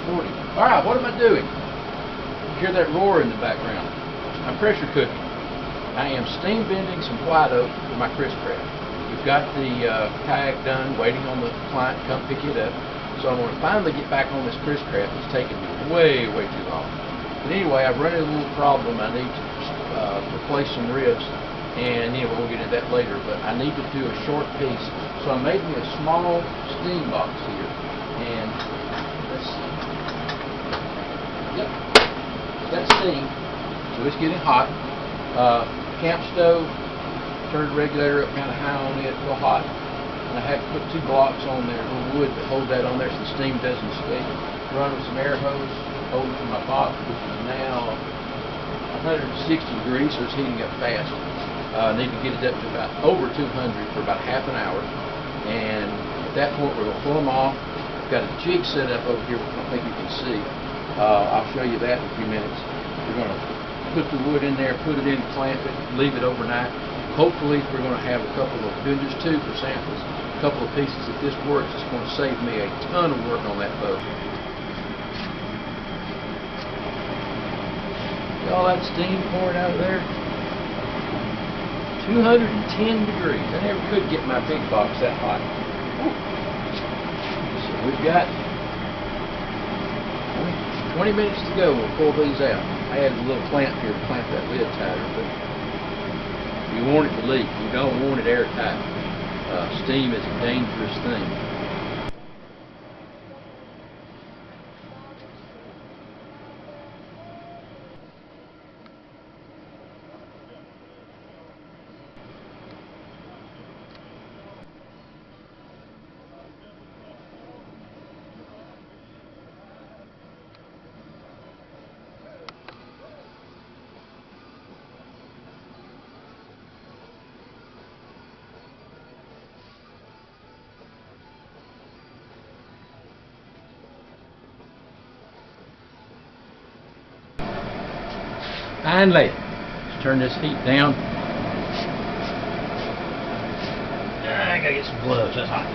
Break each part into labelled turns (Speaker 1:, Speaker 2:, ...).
Speaker 1: 40. Alright, what am I doing? You hear that roar in the background. I'm pressure cooking. I am steam bending some white oak for my Chris craft. We've got the kayak done, waiting on the client to come pick it up. So I'm going to finally get back on this Chris craft. It's taken me way too long. But anyway, I've run into a little problem. I need to replace some ribs. And anyway, we'll get into that later. But I need to do a short piece. So I made me a small steam box here. And let's see. Yep. Got steam. So it's getting hot. Camp stove, turned the regulator up kind of high on it, real hot. And I have to put 2 blocks on there, a little wood to hold that on there so the steam doesn't escape. Run with some air hose, hold it from my box, which is now 160 degrees, so it's heating up fast. I need to get it up to about over 200 for about half an hour. And at that point, we're going to pull them off. I've got a jig set up over here, which I don't think you can see. I'll show you that in a few minutes. We're going to put the wood in there, put it in, clamp it, leave it overnight. Hopefully we're going to have a couple of, doing just 2 for samples, a couple of pieces. If this works, it's going to save me a ton of work on that boat. See all that steam pouring out of there? 210 degrees. I never could get my big box that hot. So we've got 20 minutes to go. We'll pull these out. I had a little clamp here to clamp that lid tighter, but you want it to leak. You don't want it airtight. Steam is a dangerous thing. Finally, let's turn this heat down. I gotta get some gloves, that's hot.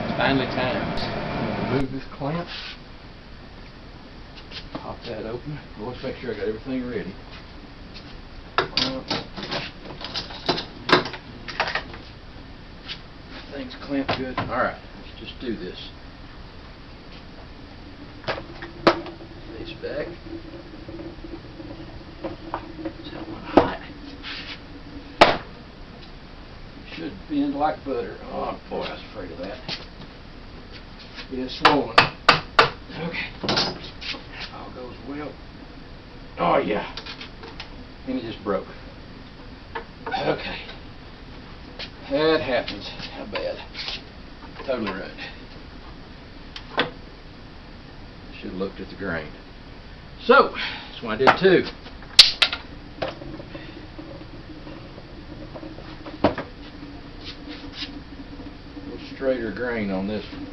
Speaker 1: It's finally time. Remove this clamp. Pop that open. Let's make sure I got everything ready. Things clamped good. Alright, let's just do this. This back. It's that one hot. Should bend like butter. Oh boy, I was afraid of that. It is swollen. Okay. All goes well. Oh yeah. And it just broke. Okay. That happens. How bad? Totally ruined. Should have looked at the grain. So, that's what I did too. A little straighter grain on this one.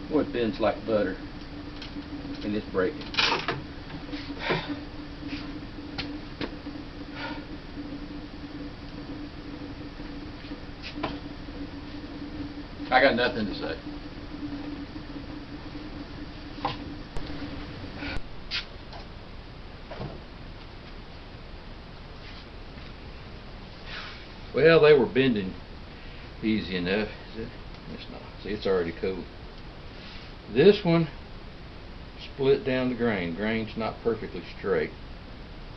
Speaker 1: Boy, it bends like butter, and it's breaking. I got nothing to say. Well, they were bending easy enough. Is it? It's not. See, it's already cool. This one split down the grain. Grain's not perfectly straight,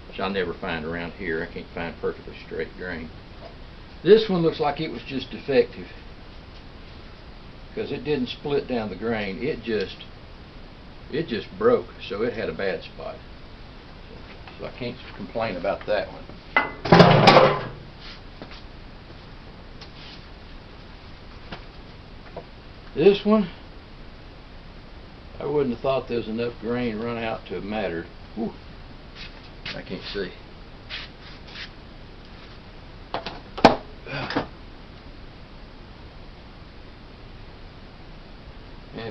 Speaker 1: which I never find around here. I can't find perfectly straight grain. This one looks like it was just defective because it didn't split down the grain. It just broke, so it had a bad spot. So I can't complain about that one. This one, I wouldn't have thought there was enough grain run out to have mattered. Whew. I can't see.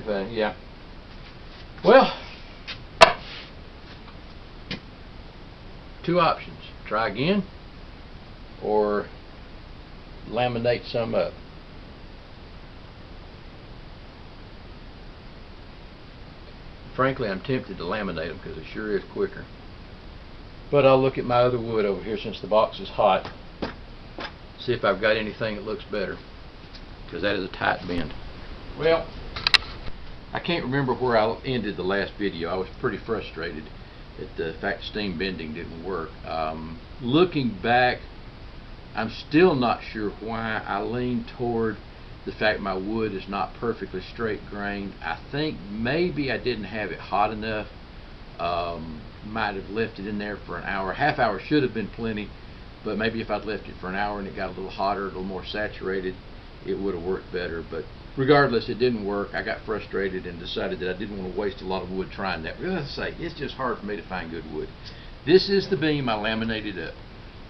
Speaker 1: anything, yeah. Well, two options. Try again or laminate some up. Frankly, I'm tempted to laminate them because it sure is quicker. But I'll look at my other wood over here since the box is hot. See if I've got anything that looks better, because that is a tight bend. Well, I can't remember where I ended the last video. I was pretty frustrated at the fact steam bending didn't work. Looking back, I'm still not sure why I lean toward the fact my wood is not perfectly straight grained. I think maybe I didn't have it hot enough. Might have left it in there for an hour. Half hour should have been plenty, but maybe if I'd left it for an hour and it got a little hotter, a little more saturated, it would have worked better. But regardless, it didn't work. I got frustrated and decided that I didn't want to waste a lot of wood trying that. But as I say, it's just hard for me to find good wood. This is the beam I laminated up.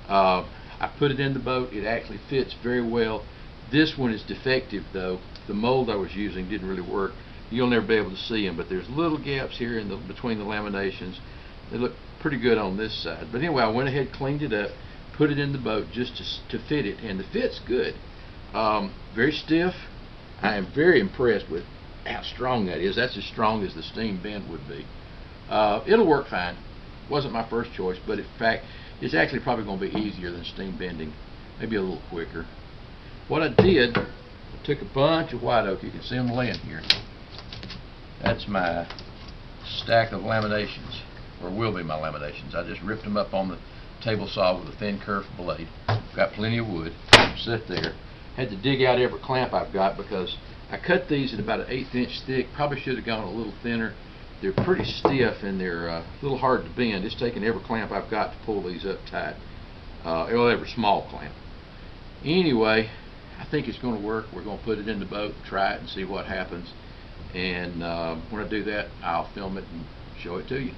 Speaker 1: I put it in the boat. It actually fits very well. This one is defective though. The mold I was using didn't really work. You'll never be able to see them, but there's little gaps here in between the laminations. They look pretty good on this side. But anyway, I went ahead, cleaned it up, put it in the boat just to fit it, and the fit's good. Very stiff. I am very impressed with how strong that is. That's as strong as the steam bend would be. It'll work fine. Wasn't my first choice, but in fact, it's actually probably going to be easier than steam bending, maybe a little quicker. What I did, I took a bunch of white oak. You can see them laying here. That's my stack of laminations, or will be my laminations. I just ripped them up on the table saw with a thin curved blade. Got plenty of wood. Sit there. Had to dig out every clamp I've got because I cut these at about an 1/8 inch thick. Probably should have gone a little thinner. They're pretty stiff and they're a little hard to bend. It's taking every clamp I've got to pull these up tight. Every small clamp. Anyway, I think it's going to work. We're going to put it in the boat, try it, and see what happens. And when I do that, I'll film it and show it to you.